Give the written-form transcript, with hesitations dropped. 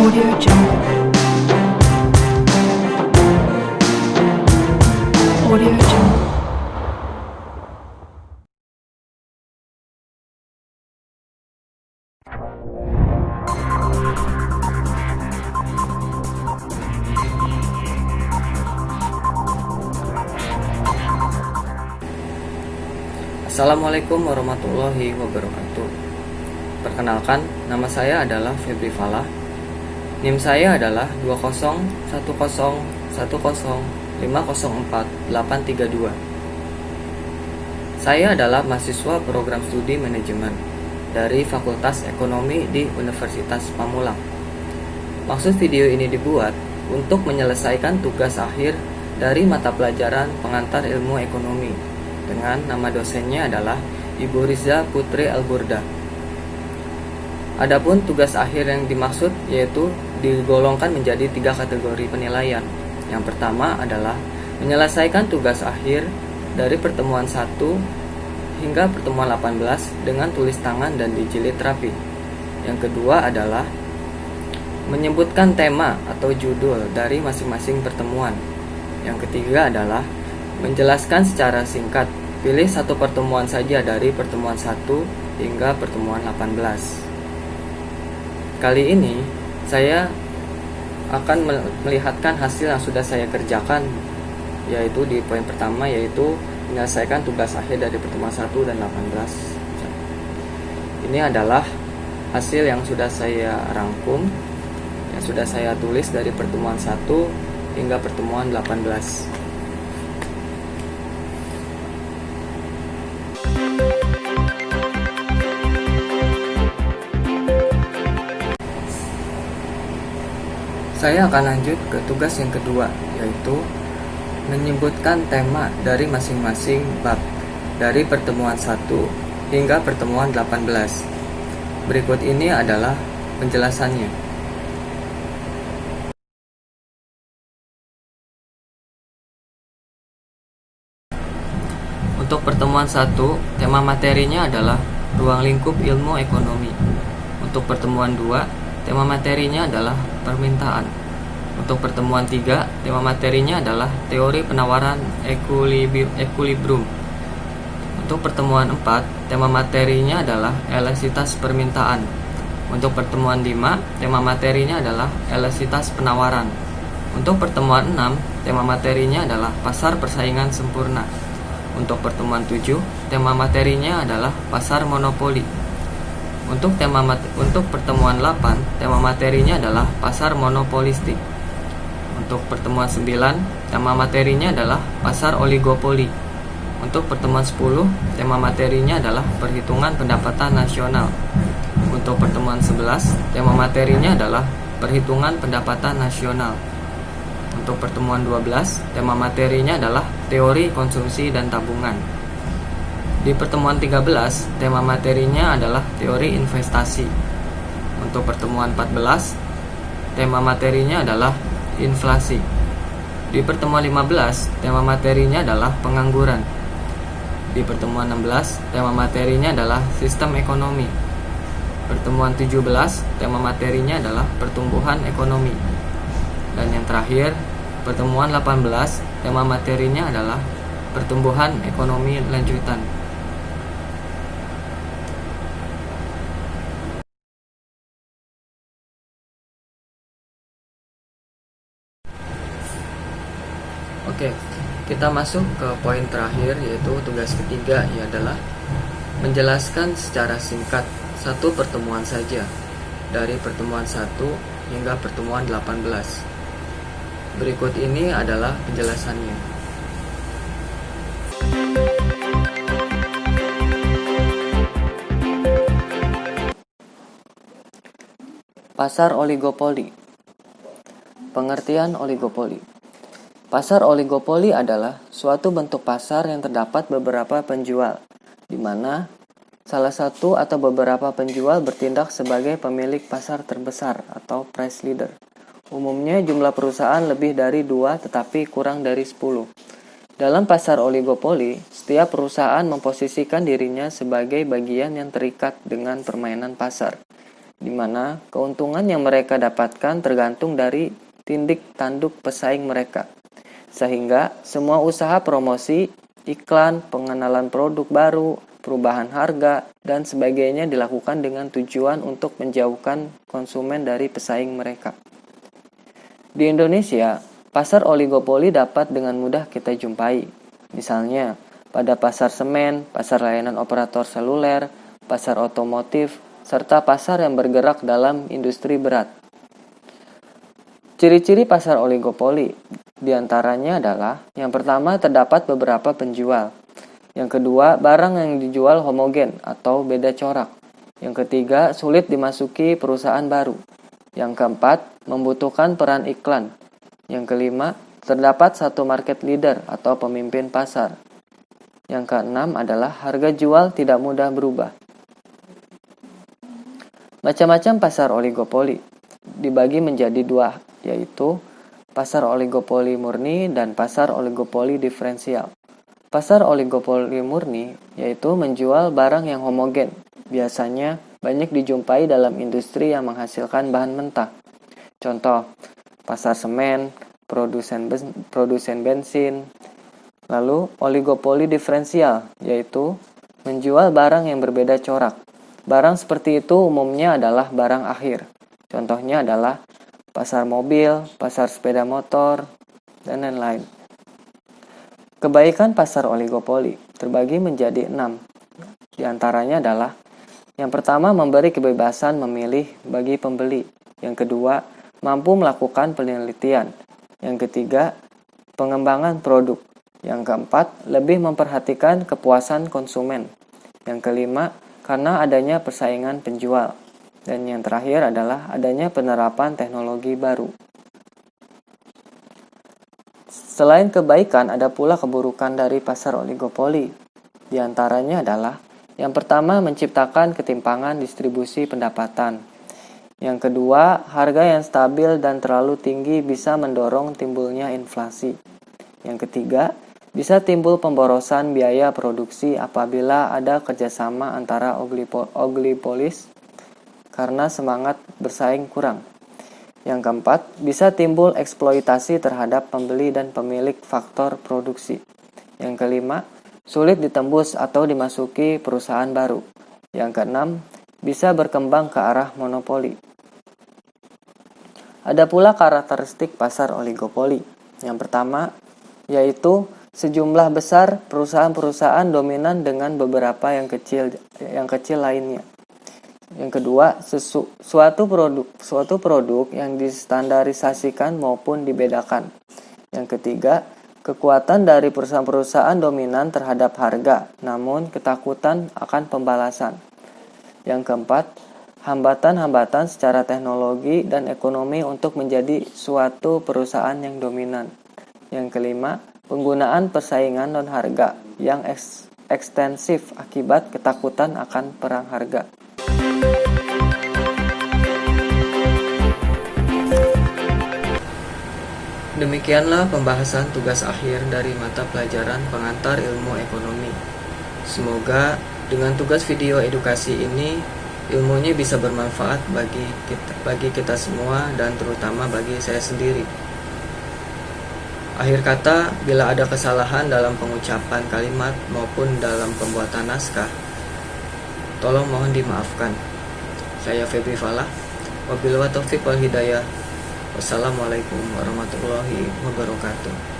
Audio Jungle. Audio Jungle. Assalamualaikum warahmatullahi wabarakatuh. Perkenalkan, nama saya adalah Febri Falah. NIM saya adalah 201010504832. Saya adalah mahasiswa program studi manajemen dari Fakultas Ekonomi di Universitas Pamulang. Maksud video ini dibuat untuk menyelesaikan tugas akhir dari mata pelajaran pengantar ilmu ekonomi dengan nama dosennya adalah Ibu Riza Putri Alburda. Adapun tugas akhir yang dimaksud yaitu digolongkan menjadi 3 kategori penilaian. Yang pertama adalah menyelesaikan tugas akhir dari pertemuan 1 hingga pertemuan 18 dengan tulis tangan dan dijilid rapi. Yang kedua adalah menyebutkan tema atau judul dari masing-masing pertemuan. Yang ketiga adalah menjelaskan secara singkat, pilih satu pertemuan saja dari pertemuan 1 hingga pertemuan 18. Kali ini saya akan melihatkan hasil yang sudah saya kerjakan, yaitu di poin pertama, yaitu menyelesaikan tugas akhir dari pertemuan 1 dan 18. Ini adalah hasil yang sudah saya rangkum, yang sudah saya tulis dari pertemuan 1 hingga pertemuan 18. Saya akan lanjut ke tugas yang kedua, yaitu menyebutkan tema dari masing-masing bab dari pertemuan 1 hingga pertemuan 18. Berikut ini adalah penjelasannya. Untuk pertemuan 1, tema materinya adalah ruang lingkup ilmu ekonomi. Untuk pertemuan 2, tema materinya adalah permintaan. Untuk pertemuan 3, tema materinya adalah teori penawaran equilibrium. Untuk pertemuan 4, tema materinya adalah elastisitas permintaan. Untuk pertemuan 5, tema materinya adalah elastisitas penawaran. Untuk pertemuan 6, tema materinya adalah pasar persaingan sempurna. Untuk pertemuan 7, tema materinya adalah pasar monopoli. Untuk pertemuan 8, tema materinya adalah pasar monopolistik. Untuk pertemuan 9, tema materinya adalah pasar oligopoli. Untuk pertemuan 10, tema materinya adalah perhitungan pendapatan nasional. Untuk pertemuan 11, tema materinya adalah perhitungan pendapatan nasional. Untuk pertemuan 12, tema materinya adalah teori konsumsi dan tabungan. Di pertemuan 13, tema materinya adalah teori investasi. Untuk pertemuan 14, tema materinya adalah inflasi. Di pertemuan 15, tema materinya adalah pengangguran. Di pertemuan 16, tema materinya adalah sistem ekonomi. Pertemuan 17, tema materinya adalah pertumbuhan ekonomi. Dan yang terakhir, pertemuan 18, tema materinya adalah pertumbuhan ekonomi lanjutan. Oke, kita masuk ke poin terakhir, yaitu tugas ketiga, yaitu adalah menjelaskan secara singkat satu pertemuan saja dari pertemuan 1 hingga pertemuan 18. Berikut ini adalah penjelasannya. Pasar oligopoli. Pengertian oligopoli. Pasar oligopoli adalah suatu bentuk pasar yang terdapat beberapa penjual, di mana salah satu atau beberapa penjual bertindak sebagai pemilik pasar terbesar atau price leader. Umumnya jumlah perusahaan lebih dari 2 tetapi kurang dari 10. Dalam pasar oligopoli, setiap perusahaan memposisikan dirinya sebagai bagian yang terikat dengan permainan pasar. di mana keuntungan yang mereka dapatkan tergantung dari tindik tanduk pesaing mereka. Sehingga semua usaha promosi, iklan, pengenalan produk baru, perubahan harga, dan sebagainya dilakukan dengan tujuan untuk menjauhkan konsumen dari pesaing mereka. Di Indonesia, pasar oligopoli dapat dengan mudah kita jumpai. Misalnya, pada pasar semen, pasar layanan operator seluler, pasar otomotif, serta pasar yang bergerak dalam industri berat. Ciri-ciri pasar oligopoli diantaranya adalah, yang pertama terdapat beberapa penjual. Yang kedua, barang yang dijual homogen atau beda corak. Yang ketiga, sulit dimasuki perusahaan baru. Yang keempat, membutuhkan peran iklan. Yang kelima, terdapat satu market leader atau pemimpin pasar. Yang keenam adalah harga jual tidak mudah berubah. Macam-macam pasar oligopoli dibagi menjadi dua, yaitu pasar oligopoli murni dan pasar oligopoli diferensial. Pasar oligopoli murni yaitu menjual barang yang homogen, biasanya banyak dijumpai dalam industri yang menghasilkan bahan mentah. Contoh, pasar semen, produsen bensin. Lalu, oligopoli diferensial, yaitu menjual barang yang berbeda corak. Barang seperti itu umumnya adalah barang akhir. Contohnya adalah pasar mobil, pasar sepeda motor, dan lain-lain. Kebaikan pasar oligopoli terbagi menjadi 6. Di antaranya adalah, yang pertama, memberi kebebasan memilih bagi pembeli. Yang kedua, mampu melakukan penelitian. Yang ketiga, pengembangan produk. Yang keempat, lebih memperhatikan kepuasan konsumen. Yang kelima, karena adanya persaingan penjual. Dan yang terakhir adalah adanya penerapan teknologi baru. Selain kebaikan, ada pula keburukan dari pasar oligopoli. Di antaranya adalah, yang pertama, menciptakan ketimpangan distribusi pendapatan. Yang kedua, harga yang stabil dan terlalu tinggi bisa mendorong timbulnya inflasi. Yang ketiga, bisa timbul pemborosan biaya produksi apabila ada kerjasama antara oligopolis karena semangat bersaing kurang. Yang keempat, bisa timbul eksploitasi terhadap pembeli dan pemilik faktor produksi. Yang kelima, sulit ditembus atau dimasuki perusahaan baru. Yang keenam, bisa berkembang ke arah monopoli. Ada pula karakteristik pasar oligopoli. Yang pertama, yaitu sejumlah besar perusahaan-perusahaan dominan dengan beberapa yang kecil lainnya. Yang kedua, suatu produk yang distandarisasikan maupun dibedakan. Yang ketiga, kekuatan dari perusahaan-perusahaan dominan terhadap harga, namun ketakutan akan pembalasan. Yang keempat, hambatan-hambatan secara teknologi dan ekonomi untuk menjadi suatu perusahaan yang dominan. Yang kelima, penggunaan persaingan non harga yang ekstensif akibat ketakutan akan perang harga. Demikianlah pembahasan tugas akhir dari mata pelajaran pengantar ilmu ekonomi. Semoga dengan tugas video edukasi ini, ilmunya bisa bermanfaat bagi kita semua dan terutama bagi saya sendiri. Akhir kata, bila ada kesalahan dalam pengucapan kalimat maupun dalam pembuatan naskah, tolong mohon dimaafkan. Saya Febri Falah. Wabillahi taufiq wal hidayah. Wassalamualaikum warahmatullahi wabarakatuh.